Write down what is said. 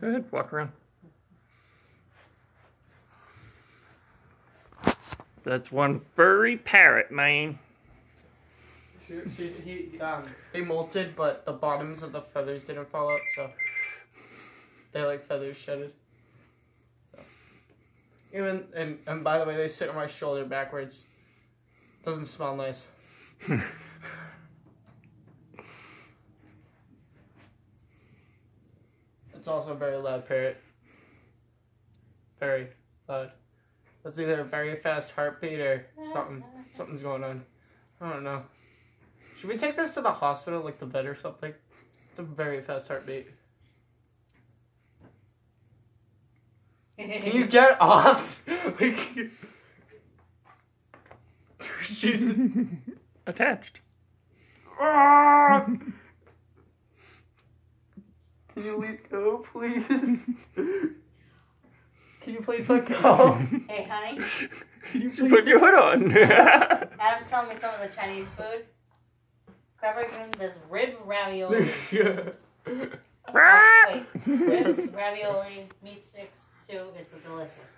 Go ahead, walk around. That's one furry parrot, man. They molted, but the bottoms of the feathers didn't fall out, so they like feathers shedded. So even and by the way, they sit on my shoulder backwards. Doesn't smell nice. It's also a very loud parrot. Very loud. That's either a very fast heartbeat or something. Something's going on. I don't know. Should we take this to the hospital, like the vet or something? It's a very fast heartbeat. Can you get off? Like, she's attached. Can you let go, please? Can you please let go? Hey, honey. You should put your hood on. Adam's telling me some of the Chinese food. Crab this rib ravioli. Wait, ribs, ravioli, meat sticks too. It's delicious.